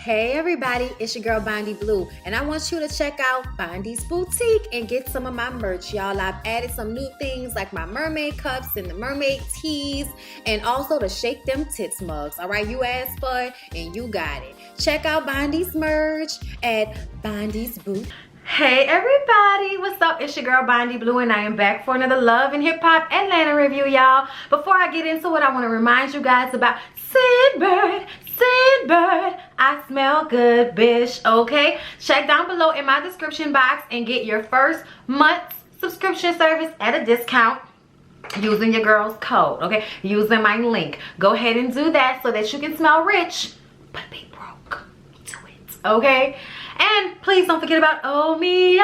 Hey everybody, it's your girl Bondy Blue, and I want you to check out Bondy's Boutique and get some of my merch, y'all. I've added some new things like my mermaid cups and the mermaid tees, and also the Shake Them Tits mugs. All right, you asked for it and you got it. Check out Bondy's merch at Bondy's Boutique. Hey everybody, what's up? It's your girl Bondy Blue, and I am back for another Love and Hip Hop Atlanta review, y'all. Before I get into it, I want to remind you guys about Scentbird. I smell good, bitch, okay? Check down below in my description box and get your first month's subscription service at a discount using your girl's code, okay? Using my link. Go ahead and do that so that you can smell rich, but be broke. Do it, okay? And please don't forget about Omiyage.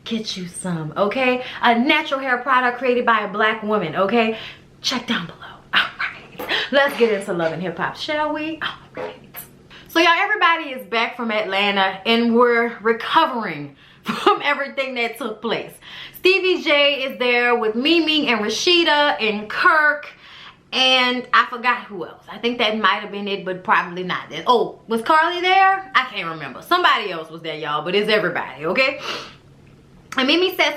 Get you some, okay? A natural hair product created by a black woman, okay? Check down below. All right. Let's get into Love and Hip Hop, shall we? All right. So y'all, everybody is back from Atlanta and we're recovering from everything that took place. Stevie J is there with Mimi and Rashida and Kirk. And I forgot who else. I think that might have been it, but probably not. Oh, was Carly there? I can't remember. Somebody else was there, y'all, but it's everybody, okay? And Mimi says,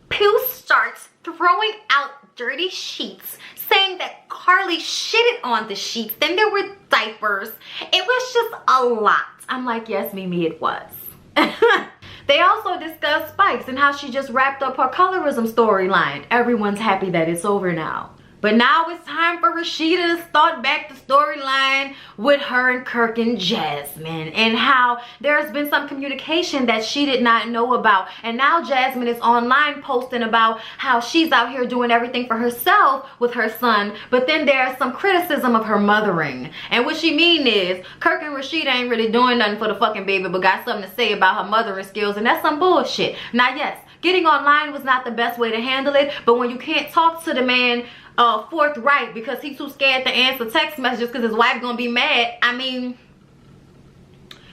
Pooh starts throwing out dirty sheets, saying that Carly shitted on the sheets. Then there were diapers. It was just a lot. I'm like, yes, Mimi, it was. They also discussed Spikes and how she just wrapped up her colorism storyline. Everyone's happy that it's over now. But now it's time for Rashida to start back the storyline with her and Kirk and Jasmine, and how there's been some communication that she did not know about. And now Jasmine is online posting about how she's out here doing everything for herself with her son, but then there's some criticism of her mothering. And what she mean is Kirk and Rashida ain't really doing nothing for the fucking baby, but got something to say about her mothering skills, and that's some bullshit. Now, yes, getting online was not the best way to handle it, but when you can't talk to the man forthright because he's too scared to answer text messages because his wife gonna be mad, I mean,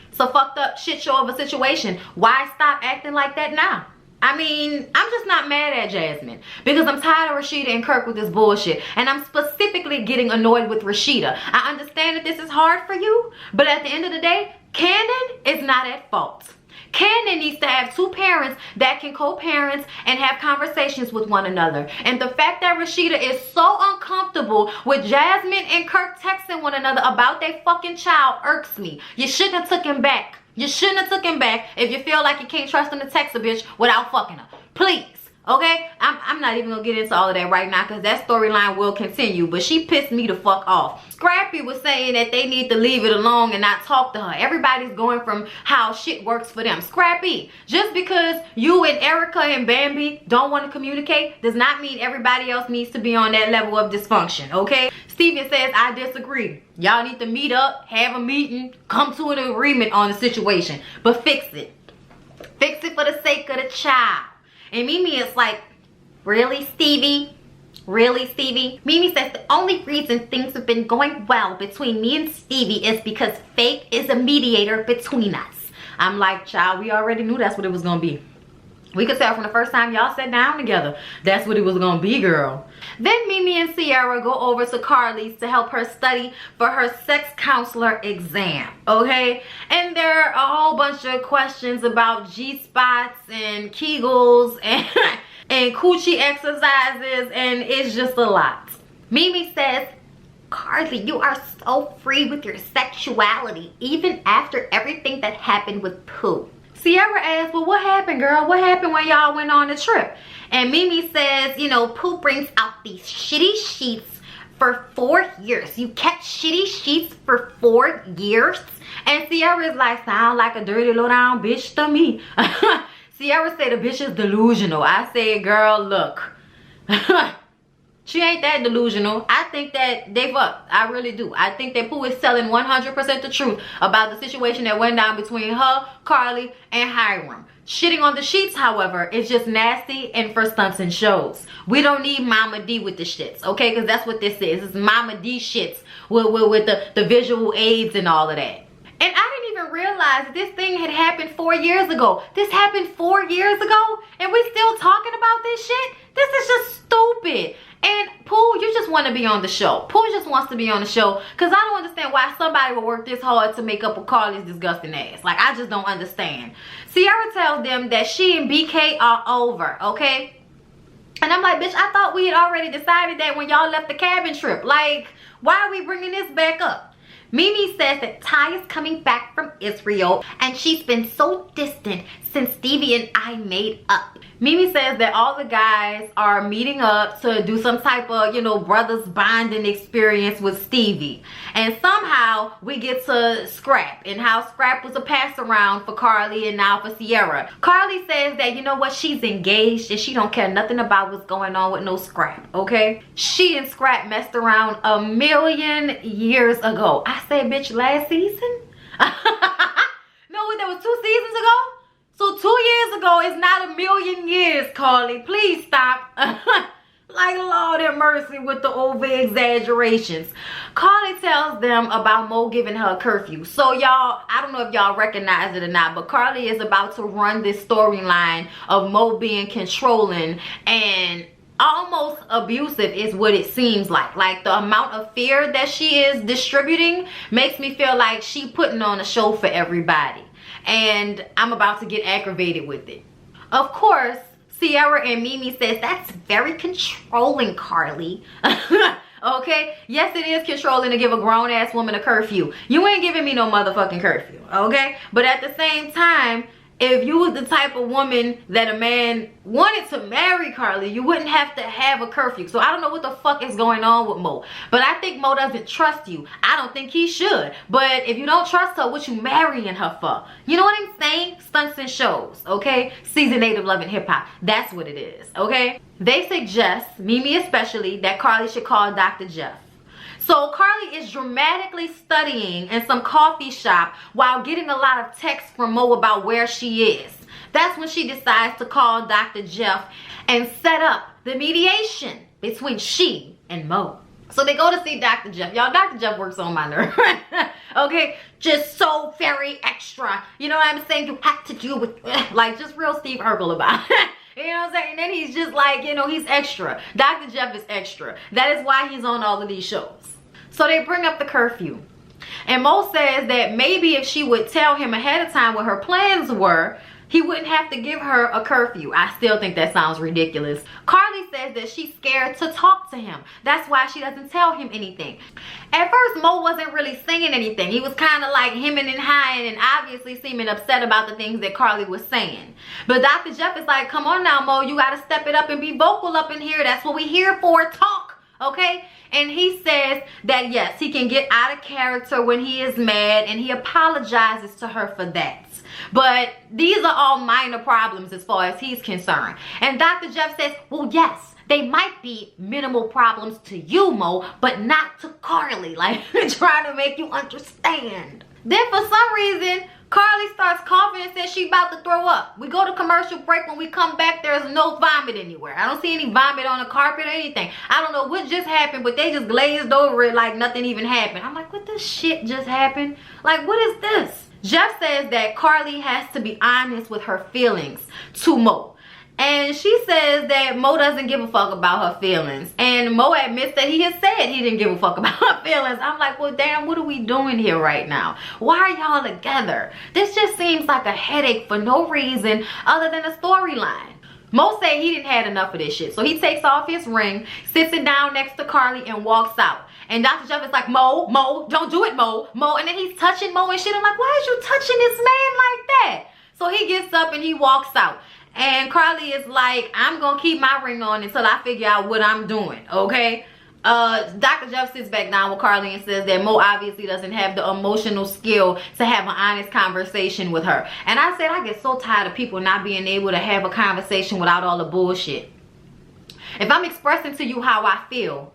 it's a fucked up shit show of a situation. Why stop acting like that now? I mean, I'm just not mad at Jasmine because I'm tired of Rashida and Kirk with this bullshit, and I'm specifically getting annoyed with Rashida. I understand that this is hard for you, but at the end of the day, Cannon is not at fault. Cannon needs to have two parents that can co-parent and have conversations with one another. And the fact that Rashida is so uncomfortable with Jasmine and Kirk texting one another about their fucking child irks me. You shouldn't have took him back. You shouldn't have took him back if you feel like you can't trust him to text a bitch without fucking her. Please. Okay, I'm not even gonna get into all of that right now because that storyline will continue, but she pissed me the fuck off. Scrappy was saying that they need to leave it alone and not talk to her. Everybody's going from how shit works for them. Scrappy, just because you and Erica and Bambi don't want to communicate does not mean everybody else needs to be on that level of dysfunction, okay? Steven says, I disagree. Y'all need to meet up, have a meeting, come to an agreement on the situation, but fix it. Fix it for the sake of the child. And Mimi is like, really, Stevie? Really, Stevie? Mimi says the only reason things have been going well between me and Stevie is because Faith is a mediator between us. I'm like, child, we already knew that's what it was gonna be. We could tell from the first time y'all sat down together, that's what it was gonna be, girl. Then Mimi and Sierra go over to Carly's to help her study for her sex counselor exam, okay? And there are a whole bunch of questions about G-spots and Kegels and, and coochie exercises, and it's just a lot. Mimi says, Carly, you are so free with your sexuality, even after everything that happened with Pooh. Sierra asked, well, what happened, girl? What happened when y'all went on the trip? And Mimi says, you know, Pooh brings out these shitty sheets for 4 years. You kept shitty sheets for 4 years? And Sierra is like, sound like a dirty low down bitch to me. Sierra said the bitch is delusional. I said, girl, look. She ain't that delusional. I think that they fucked. I really do. I think that Pooh is telling 100% the truth about the situation that went down between her, Carly, and Hiram. Shitting on the sheets, however, is just nasty and for stunts and shows. We don't need Mama D with the shits, okay? Because that's what this is. It's Mama D shits with the visual aids and all of that. And I didn't even realize this thing had happened 4 years ago. This happened 4 years ago, and we're still talking about this shit? This is just stupid. And Pooh, you just want to be on the show. Pooh just wants to be on the show. Because I don't understand why somebody would work this hard to make up with Carly's disgusting ass. Like, I just don't understand. Sierra tells them that she and BK are over, okay? And I'm like, bitch, I thought we had already decided that when y'all left the cabin trip. Like, why are we bringing this back up? Mimi says that Ty is coming back from Israel and she's been so distant since Stevie and I made up. Mimi says that all the guys are meeting up to do some type of, you know, brothers bonding experience with Stevie. And somehow we get to Scrap, and how Scrap was a pass around for Carly and now for Sierra. Carly says that, you know what, she's engaged and she don't care nothing about what's going on with no Scrap, okay? She and Scrap messed around a million years ago. I said, bitch, last season? No, that was 2 seasons ago? So 2 years ago is not a million years, Carly. Please stop. Like, Lord have mercy with the over exaggerations. Carly tells them about Mo giving her a curfew. So y'all, I don't know if y'all recognize it or not, but Carly is about to run this storyline of Mo being controlling and almost abusive is what it seems like. Like, the amount of fear that she is distributing makes me feel like she putting on a show for everybody. And I'm about to get aggravated with it. Of course, Sierra and Mimi says that's very controlling, Carly. Okay? Yes, it is controlling to give a grown-ass woman a curfew. You ain't giving me no motherfucking curfew, okay? But at the same time, if you was the type of woman that a man wanted to marry, Carly, you wouldn't have to have a curfew. So I don't know what the fuck is going on with Mo. But I think Mo doesn't trust you. I don't think he should. But if you don't trust her, what you marrying her for? You know what I'm saying? Stunts and shows, okay? Season 8 of Love and Hip Hop. That's what it is, okay? They suggest, Mimi especially, that Carly should call Dr. Jeff. So Carly is dramatically studying in some coffee shop while getting a lot of texts from Mo about where she is. That's when she decides to call Dr. Jeff and set up the mediation between she and Mo. So they go to see Dr. Jeff. Y'all, Dr. Jeff works on my nerve. Okay? Just so very extra. You know what I'm saying? You have to do with, like, just real Steve Urkel about it. You know what I'm saying? And then he's just like, you know, he's extra. Dr. Jeff is extra. That is why he's on all of these shows. So they bring up the curfew. And Mo says that maybe if she would tell him ahead of time what her plans were, he wouldn't have to give her a curfew. I still think that sounds ridiculous. Carly says that she's scared to talk to him. That's why she doesn't tell him anything. At first, Mo wasn't really saying anything. He was kind of like hemming and hawing and obviously seeming upset about the things that Carly was saying. But Dr. Jeff is like, come on now, Mo. You got to step it up and be vocal up in here. That's what we here for. Talk. Okay? And he says that yes, he can get out of character when he is mad, and he apologizes to her for that. But these are all minor problems as far as he's concerned. And Dr. Jeff says, well, yes, they might be minimal problems to you, Mo, but not to Carly. Like, trying to make you understand. Then for some reason, Carly starts coughing and says she about to throw up. We go to commercial break. When we come back, there's no vomit anywhere. I don't see any vomit on the carpet or anything. I don't know what just happened, but they just glazed over it like nothing even happened. I'm like, what the shit just happened? Like, what is this? Jeff says that Carly has to be honest with her feelings to Mo. And she says that Mo doesn't give a fuck about her feelings. And Mo admits that he has said he didn't give a fuck about her feelings. I'm like, well, damn, what are we doing here right now? Why are y'all together? This just seems like a headache for no reason other than a storyline. Mo said he didn't have enough of this shit. So he takes off his ring, sits it down next to Carly, and walks out. And Dr. Jeff is like, Mo, don't do it, Mo. And then he's touching Mo and shit. I'm like, why is you touching this man like that? So he gets up and he walks out. And Carly is like, I'm going to keep my ring on until I figure out what I'm doing, okay? Dr. Jeff sits back down with Carly and says that Mo obviously doesn't have the emotional skill to have an honest conversation with her. And I said, I get so tired of people not being able to have a conversation without all the bullshit. If I'm expressing to you how I feel,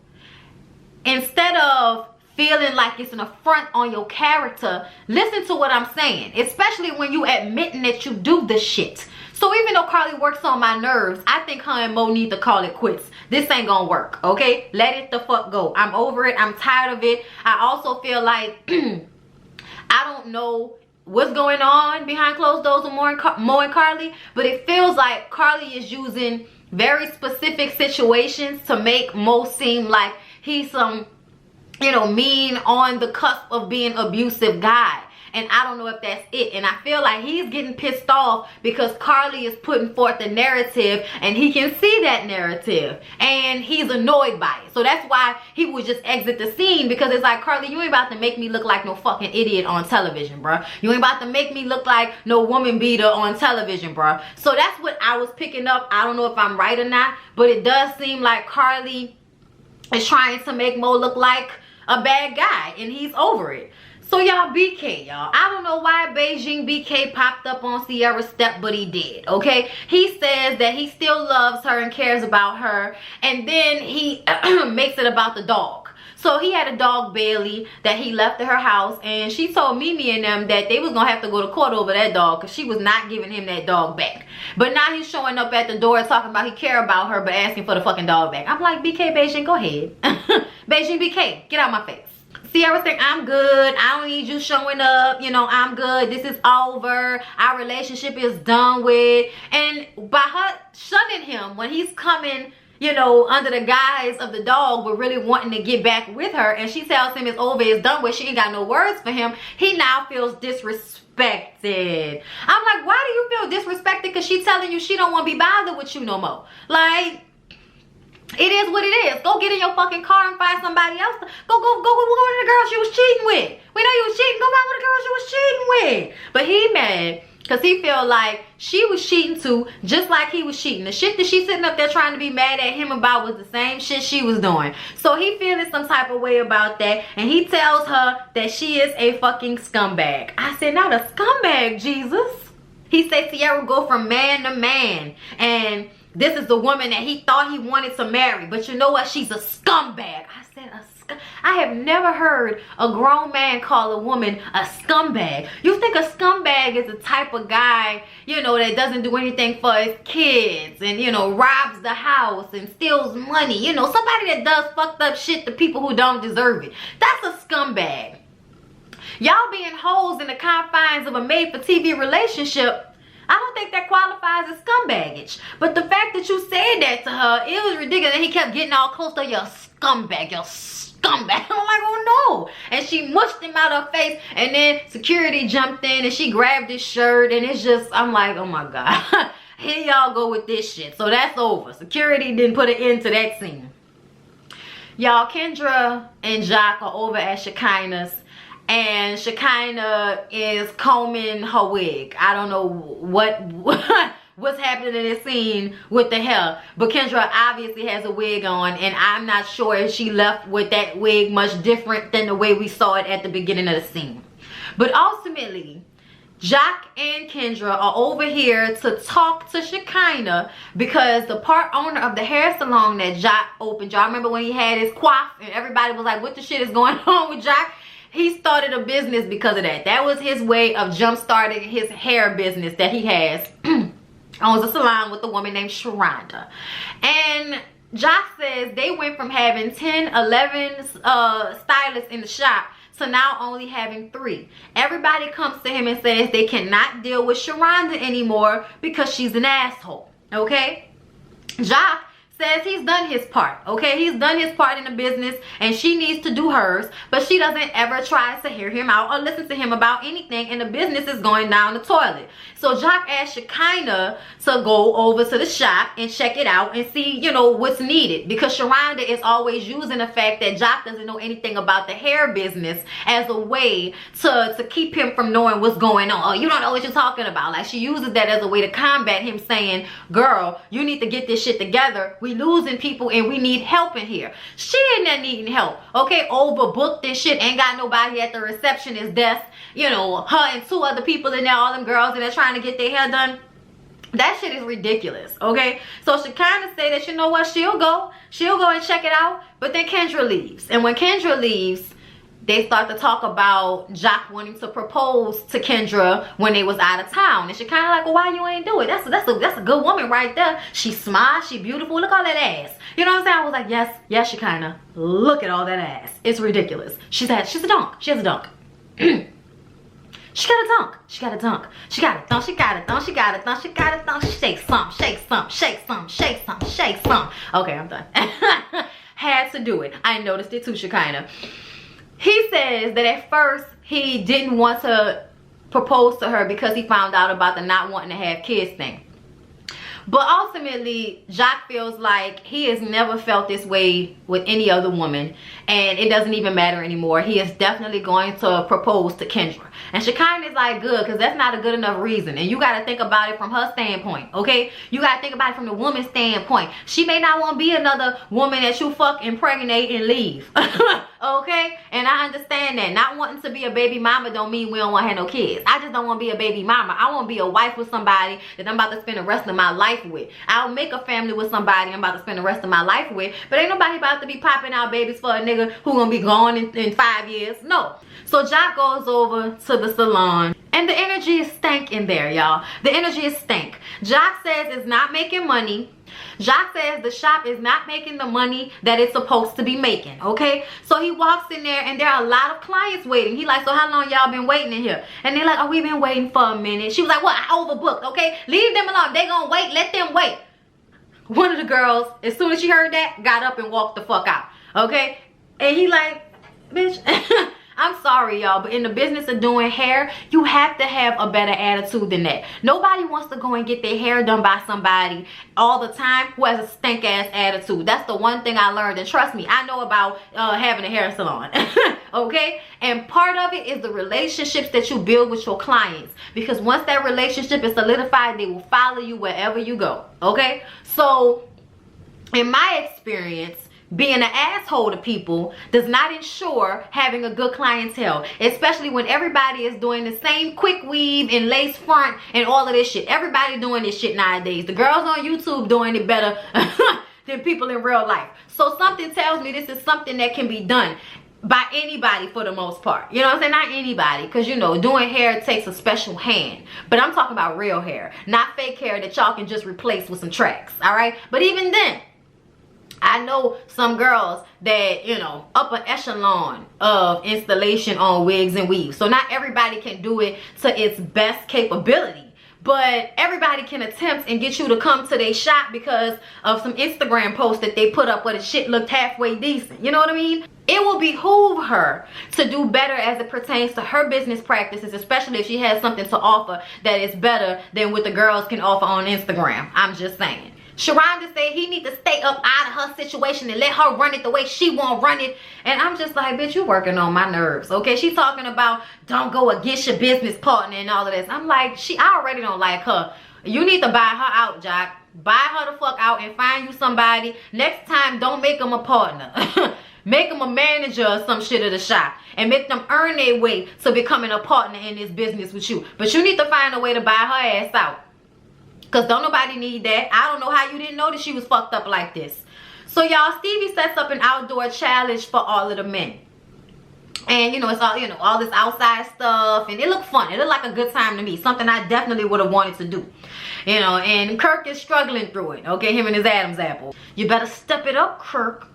instead of feeling like it's an affront on your character, listen to what I'm saying. Especially when you admitting that you do the shit. So even though Carly works on my nerves, I think her and Mo need to call it quits. This ain't gonna work, okay? Let it the fuck go. I'm over it. I'm tired of it. I also feel like I don't know what's going on behind closed doors with Mo and Carly, but it feels like Carly is using very specific situations to make Mo seem like he's some, you know, mean, on the cusp of being abusive guy. And I don't know if that's it. And I feel like he's getting pissed off because Carly is putting forth a narrative and he can see that narrative. And he's annoyed by it. So that's why he would just exit the scene, because it's like, Carly, you ain't about to make me look like no fucking idiot on television, bruh. You ain't about to make me look like no woman beater on television, bruh. So that's what I was picking up. I don't know if I'm right or not, but it does seem like Carly is trying to make Mo look like a bad guy and he's over it. So y'all, BK, y'all, I don't know why Beijing BK popped up on Sierra's step, but he did, okay? He says that he still loves her and cares about her, and then he makes it about the dog. So he had a dog, Bailey, that he left at her house, and she told Mimi and them that they was gonna have to go to court over that dog because she was not giving him that dog back. But now he's showing up at the door talking about he care about her but asking for the fucking dog back. I'm like, BK Beijing, go ahead. Beijing BK, get out my face. Sierra saying, I'm good, I don't need you showing up, you know, I'm good, this is over, our relationship is done with. And by her shunning him when he's coming, you know, under the guise of the dog, but really wanting to get back with her, and she tells him it's over, it's done with, she ain't got no words for him, he now feels disrespected. I'm like, why do you feel disrespected? Because she telling you she don't want to be bothered with you no more. Like, it is what it is. Go get in your fucking car and find somebody else. Go with one of the girls you was cheating with. We know you was cheating. Go find one of the girls you was cheating with. But he mad because he feel like she was cheating too, just like he was cheating. The shit that she sitting up there trying to be mad at him about was the same shit she was doing. So he feeling some type of way about that, and he tells her that she is a fucking scumbag. I said, not a scumbag, Jesus. He said Sierra go from man to man, and this is the woman that he thought he wanted to marry. But you know what? She's a scumbag. I said, I have never heard a grown man call a woman a scumbag. You think a scumbag is the type of guy, you know, that doesn't do anything for his kids and, you know, robs the house and steals money. You know, somebody that does fucked up shit to people who don't deserve it. That's a scumbag. Y'all being hoes in the confines of a made-for-TV relationship, I don't think that qualifies as scumbaggage. But the fact that you said that to her, it was ridiculous. And he kept getting all close to your scumbag, your scumbag. I'm like, oh no. And she mushed him out her face. And then security jumped in and she grabbed his shirt. And it's just, I'm like, oh my God. Here y'all go with this shit. So that's over. Security didn't put an end to that scene. Y'all, Kendra and Jock are over at Shekinah's. And Shekinah is combing her wig. I don't know what's happening in this scene with the hair. But Kendra obviously has a wig on. And I'm not sure if she left with that wig much different than the way we saw it at the beginning of the scene. But ultimately, Jock and Kendra are over here to talk to Shekinah because the part owner of the hair salon that Jock opened, y'all remember when he had his coif and everybody was like, what the shit is going on with Jock? He started a business because of that. That was his way of jump-starting his hair business that he has. Owns a salon with a woman named Sharonda. And Jock says they went from having 10, 11 stylists in the shop to now only having 3. Everybody comes to him and says they cannot deal with Sharonda anymore because she's an asshole. Okay? Jock says he's done his part, okay? He's done his part in the business and she needs to do hers, but she doesn't ever try to hear him out or listen to him about anything, and the business is going down the toilet. So Jock asked Shekinah to go over to the shop and check it out and see, you know, what's needed, because Sharonda is always using the fact that Jock doesn't know anything about the hair business as a way to keep him from knowing what's going on. Oh, you don't know what you're talking about. Like, she uses that as a way to combat him saying, girl, you need to get this shit together. We losing people and we need help in here. She ain't there needing help, okay? Overbooked and shit, ain't got nobody at the receptionist desk, you know, her and 2 other people in there, all them girls, and they're trying to get their hair done. That shit is ridiculous, okay? So she kind of say that, you know what, she'll go and check it out, but then Kendra leaves. And when Kendra leaves, they start to talk about Jock wanting to propose to Kendra when they was out of town. And she kind of like, well, why you ain't do it? That's a good woman right there. She's smart, she beautiful, look all that ass. You know what I'm saying? I was like, yes, Shekinah, look at all that ass. It's ridiculous. She's a dunk. She has a dunk. She got a dunk. She got a dunk. She got a dunk. She got a dunk. She got a dunk. She got a dunk. Shake some. Shake some. Shake some. Shake some. Shake some. Okay, I'm done. Had to do it. I noticed it too, Shekinah. He says that at first he didn't want to propose to her because he found out about the not wanting to have kids thing. But ultimately, Jacques feels like he has never felt this way with any other woman. And it doesn't even matter anymore. He is definitely going to propose to Kendra. And Shekinah is like, good, because that's not a good enough reason. And you got to think about it from her standpoint, okay? You got to think about it from the woman's standpoint. She may not want to be another woman that you fuck, impregnate, and leave. Okay? And I understand that. Not wanting to be a baby mama don't mean we don't want to have no kids. I just don't want to be a baby mama. I want to be a wife with somebody that I'm about to spend the rest of my life with. I'll make a family with somebody I'm about to spend the rest of my life with. But ain't nobody about to be popping out babies for a nigga who gonna be gone in 5 years. No. So Jacques goes over to the salon. And the energy is stank in there, y'all. The energy is stank. Jacques says it's not making money. Jacques says the shop is not making the money that it's supposed to be making, okay? So he walks in there and there are a lot of clients waiting. He like, so how long y'all been waiting in here? And they're like, oh, we've been waiting for a minute. She was like, well, I overbooked, okay? Leave them alone. They gonna wait. Let them wait. One of the girls, as soon as she heard that, got up and walked the fuck out, okay? And he like, bitch, I'm sorry, y'all, but in the business of doing hair, you have to have a better attitude than that. Nobody wants to go and get their hair done by somebody all the time who has a stink-ass attitude. That's the one thing I learned, and trust me, I know about having a hair salon, okay? And part of it is the relationships that you build with your clients, because once that relationship is solidified, they will follow you wherever you go, okay? So, in my experience, being an asshole to people does not ensure having a good clientele, especially when everybody is doing the same quick weave and lace front and all of this shit. Everybody doing this shit nowadays. The girls on YouTube doing it better than people in real life. So something tells me this is something that can be done by anybody for the most part. You know what I'm saying? Not anybody, because you know, doing hair takes a special hand. But I'm talking about real hair, not fake hair that y'all can just replace with some tracks, all right? But even then, I know some girls that, you know, upper echelon of installation on wigs and weaves. So not everybody can do it to its best capability. But everybody can attempt and get you to come to their shop because of some Instagram posts that they put up where the shit looked halfway decent. You know what I mean? It will behoove her to do better as it pertains to her business practices, especially if she has something to offer that is better than what the girls can offer on Instagram. I'm just saying. Sharonda said he need to stay up out of her situation and let her run it the way she want run it. And I'm just like, bitch, you working on my nerves, okay? She talking about don't go against your business partner and all of this. I'm like, I already don't like her. You need to buy her out, Jock. Buy her the fuck out and find you somebody. Next time, don't make them a partner. Make them a manager or some shit at the shop. And make them earn their way to becoming a partner in this business with you. But you need to find a way to buy her ass out. Because don't nobody need that. I don't know how you didn't know that she was fucked up like this. So y'all, Stevie sets up an outdoor challenge for all of the men. And you know, it's all, you know, all this outside stuff. And it looked fun. It looked like a good time to me. Something I definitely would have wanted to do. You know, and Kirk is struggling through it. Okay, him and his Adam's apple. You better step it up, Kirk.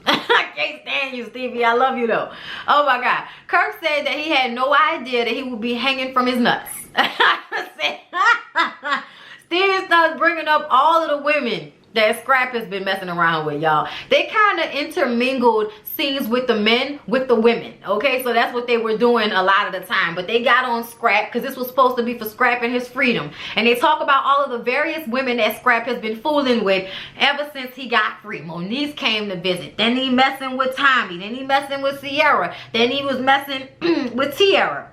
I can't stand you, Stevie. I love you though. Oh my God. Kirk said that he had no idea that he would be hanging from his nuts. Stevie starts bringing up all of the women that Scrap has been messing around with, y'all. They kind of intermingled scenes with the men with the women, okay? So that's what they were doing a lot of the time. But they got on Scrap because this was supposed to be for Scrap and his freedom. And they talk about all of the various women that Scrap has been fooling with ever since he got free. Monique came to visit. Then he messing with Tommy. Then he messing with Sierra. Then he was messing with Tiara.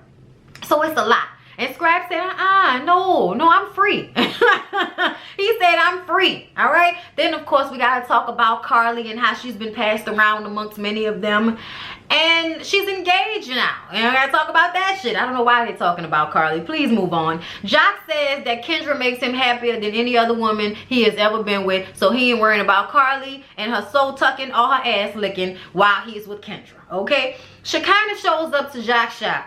So it's a lot. And Scrap said, no, I'm free. He said, I'm free, all right? Then, of course, we got to talk about Carly and how she's been passed around amongst many of them. And she's engaged now. And I got to talk about that shit. I don't know why they're talking about Carly. Please move on. Jock says that Kendra makes him happier than any other woman he has ever been with. So he ain't worrying about Carly and her soul tucking or her ass licking while he's with Kendra, okay? Shekinah shows up to Jock's shop.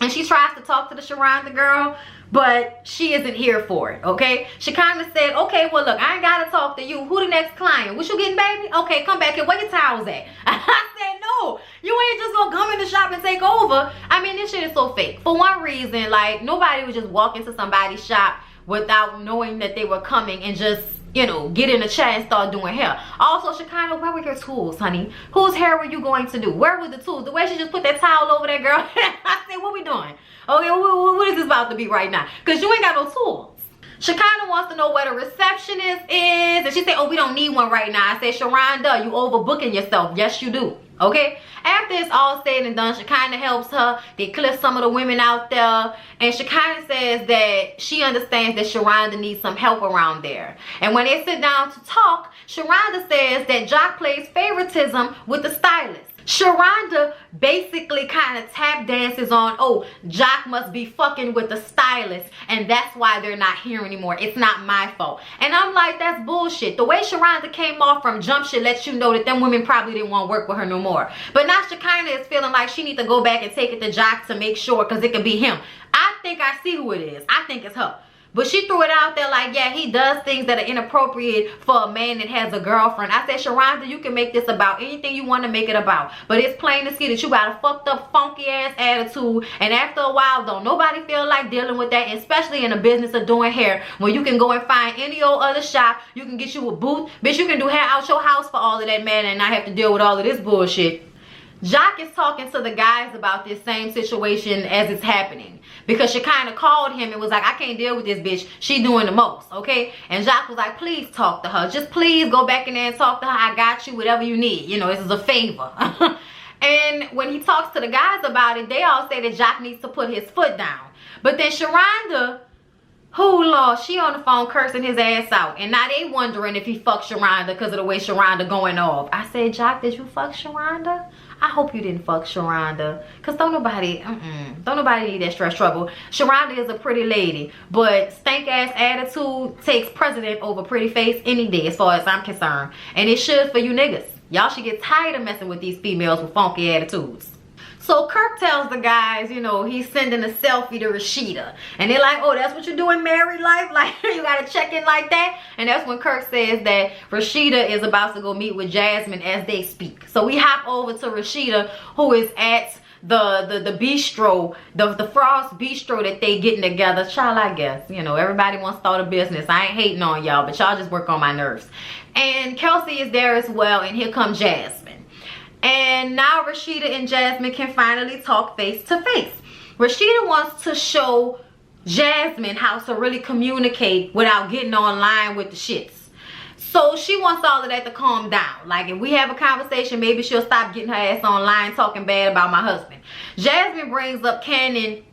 And she tries to talk to the Sharonda girl, but she isn't here for it, okay? She kind of said, okay, well, look, I ain't got to talk to you. Who the next client? What you getting, baby? Okay, come back here. Where your towels at? I said, no, you ain't just gonna come in the shop and take over. I mean, this shit is so fake. For one reason, like, nobody would just walk into somebody's shop without knowing that they were coming and just, you know, get in a chair and start doing hair. Also, Shekinah, where were your tools, honey? Whose hair were you going to do? Where were the tools? The way she just put that towel over that girl. I said, what we doing? Okay, what is this about to be right now? Because you ain't got no tools. Shekinah wants to know where the receptionist is. And she said, oh, we don't need one right now. I said, Sharonda, you overbooking yourself. Yes, you do. Okay? After it's all said and done, Shekinah helps her. They clip some of the women out there. And Shekinah says that she understands that Sharonda needs some help around there. And when they sit down to talk, Sharonda says that Jock plays favoritism with the stylist. Sharonda basically kind of tap dances on, oh, Jock must be fucking with the stylist and that's why they're not here anymore. It's not my fault. And I'm like, that's bullshit. The way Sharonda came off from jump shit lets you know that them women probably didn't want to work with her no more. But now Shekinah is feeling like she needs to go back and take it to Jock to make sure, because it could be him. I think I see who it is. I think it's her. But she threw it out there like, yeah, he does things that are inappropriate for a man that has a girlfriend. I said, Sharonda, you can make this about anything you want to make it about. But it's plain to see that you got a fucked up, funky ass attitude. And after a while, don't nobody feel like dealing with that, especially in the business of doing hair, where you can go and find any old other shop. You can get you a booth. Bitch, you can do hair out your house for all of that, man, and not have to deal with all of this bullshit. Jock is talking to the guys about this same situation as it's happening, because she kind of called him and was like, I can't deal with this bitch. She doing the most, okay? And Jock was like, please talk to her. Just please go back in there and talk to her. I got you, whatever you need. You know, this is a favor. And when he talks to the guys about it, they all say that Jock needs to put his foot down. But then Sharonda, who lost, she on the phone cursing his ass out. And now they wondering if he fucked Sharonda because of the way Sharonda going off. I said, Jock, did you fuck Sharonda? I hope you didn't fuck Sharonda, because don't nobody need that stress trouble. Sharonda is a pretty lady, but stank ass attitude takes precedent over pretty face any day as far as I'm concerned. And it should for you niggas. Y'all should get tired of messing with these females with funky attitudes. So Kirk tells the guys, you know, he's sending a selfie to Rashida. And they're like, oh, that's what you do in married life? Like, you got to check in like that? And that's when Kirk says that Rashida is about to go meet with Jasmine as they speak. So we hop over to Rashida, who is at the bistro, the Frost bistro that they getting together. Child, I guess, you know, everybody wants to start a business. I ain't hating on y'all, but y'all just work on my nerves. And Kelsey is there as well, and here comes Jasmine. And now Rashida and Jasmine can finally talk face to face. Rashida wants to show Jasmine how to really communicate without getting online with the shits. So she wants all of that to calm down. Like, if we have a conversation, maybe she'll stop getting her ass online talking bad about my husband. Jasmine brings up Cannon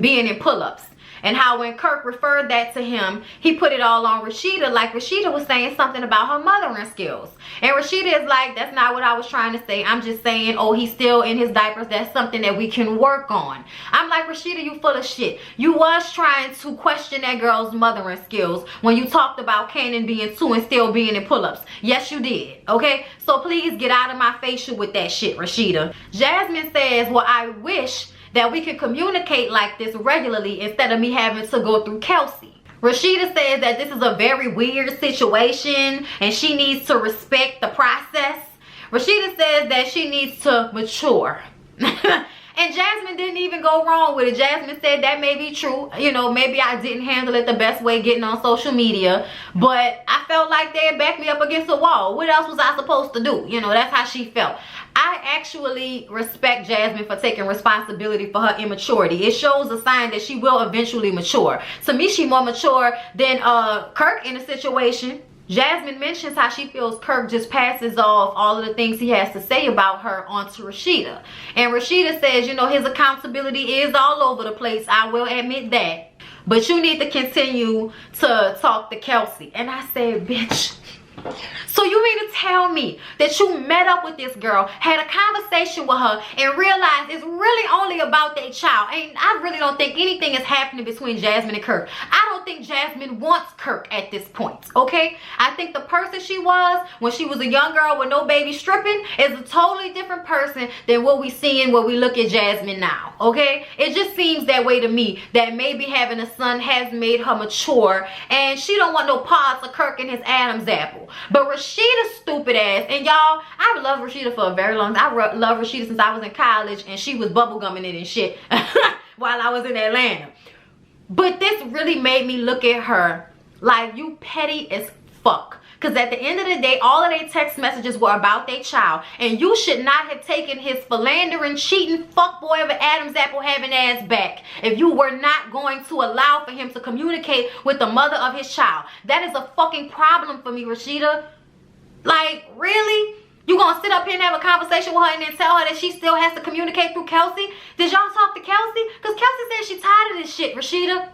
being in pull-ups, and how when Kirk referred that to him, he put it all on Rashida, like Rashida was saying something about her mothering skills. And Rashida is like, that's not what I was trying to say. I'm just saying, oh, he's still in his diapers. That's something that we can work on. I'm like, Rashida, you full of shit. You was trying to question that girl's mothering skills when you talked about Cannon being 2 and still being in pull-ups. Yes, you did, okay? So please get out of my facial with that shit, Rashida. Jasmine says, well, I wish that we can communicate like this regularly instead of me having to go through Kelsey. Rashida says that this is a very weird situation and she needs to respect the process. Rashida says that she needs to mature. And Jasmine didn't even go wrong with it. Jasmine said that may be true. You know, maybe I didn't handle it the best way getting on social media. But I felt like they had backed me up against a wall. What else was I supposed to do? You know, that's how she felt. I actually respect Jasmine for taking responsibility for her immaturity. It shows a sign that she will eventually mature. To me, she's more mature than Kirk in a situation. Jasmine mentions how she feels Kirk just passes off all of the things he has to say about her onto Rashida. And Rashida says, you know, his accountability is all over the place. I will admit that. But you need to continue to talk to Kelsey. And I said, bitch. So you mean to tell me that you met up with this girl, had a conversation with her, and realized it's really only about that child? And I really don't think anything is happening between Jasmine and Kirk. I don't think Jasmine wants Kirk at this point, okay? I think the person she was when she was a young girl with no baby stripping is a totally different person than what we seeing when we look at Jasmine now. okay? It just seems that way to me, that maybe having a son has made her mature and she don't want no parts of Kirk and his Adam's apple. But Rashida's stupid ass, and y'all, I've loved Rashida for a very long time. I love Rashida since I was in college and she was bubblegumming it and shit while I was in Atlanta. But this really made me look at her like, you petty as fuck. Because at the end of the day, all of their text messages were about their child. And you should not have taken his philandering, cheating, fuckboy of an Adam's apple having ass back if you were not going to allow for him to communicate with the mother of his child. That is a fucking problem for me, Rashida. Like, really? You gonna sit up here and have a conversation with her and then tell her that she still has to communicate through Kelsey? Did y'all talk to Kelsey? Because Kelsey said she's tired of this shit, Rashida.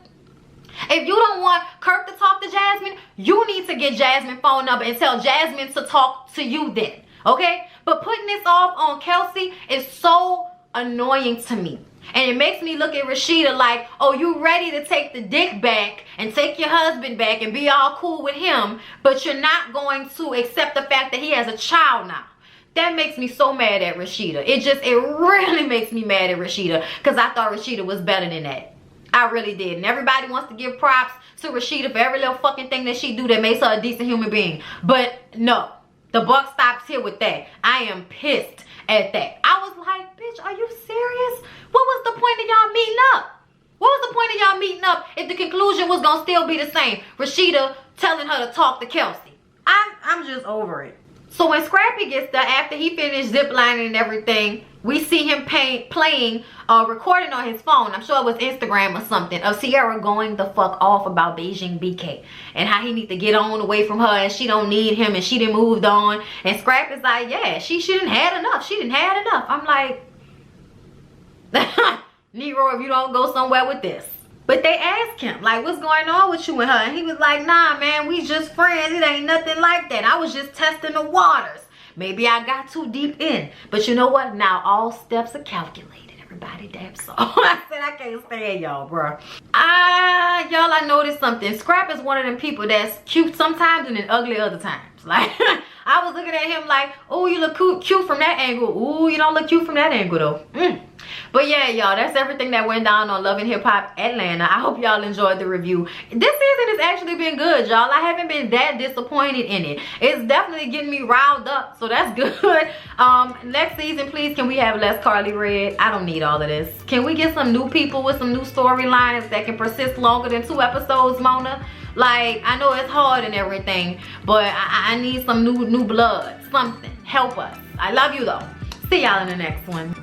If you don't want Kirk to talk to Jasmine, you need to get Jasmine's phone number and tell Jasmine to talk to you then, okay? But putting this off on Kelsey is so annoying to me. And it makes me look at Rashida like, oh, you ready to take the dick back and take your husband back and be all cool with him, but you're not going to accept the fact that he has a child now. That makes me so mad at Rashida. It really makes me mad at Rashida, because I thought Rashida was better than that. I really did. And everybody wants to give props to Rashida for every little fucking thing that she do that makes her a decent human being. But no, the buck stops here with that. I am pissed at that. I was like, bitch, are you serious? What was the point of y'all meeting up? What was the point of y'all meeting up if the conclusion was gonna still be the same? Rashida telling her to talk to Kelsey. I'm just over it. So when Scrappy gets there, after he finished ziplining and everything, we see him playing, recording on his phone. I'm sure it was Instagram or something, of Sierra going the fuck off about Beijing BK and how he need to get on away from her and she don't need him and she done moved on. And Scrappy's like, yeah, she shouldn't had enough. She didn't had enough. I'm like, Nero, if you don't go somewhere with this. But they asked him, like, what's going on with you and her? And he was like, nah, man, we just friends. It ain't nothing like that. I was just testing the waters. Maybe I got too deep in. But you know what? Now all steps are calculated. Everybody damn so. I said I can't stand y'all, bro. Y'all, I noticed something. Scrap is one of them people that's cute sometimes and then ugly other times. Like, I was looking at him like, oh, you look cute from that angle. Oh, you don't look cute from that angle, though. But yeah, y'all, that's everything that went down on Love and Hip Hop Atlanta. I hope y'all enjoyed the review. This season has actually been good, y'all. I haven't been that disappointed in it. It's definitely getting me riled up, so that's good. Next season, please, can we have less Carly Red? I don't need all of this. Can we get some new people with some new storylines that can persist longer than 2 episodes, Mona? Like, I know it's hard and everything, but I need some new blood, something. Help us. I love you, though. See y'all in the next one.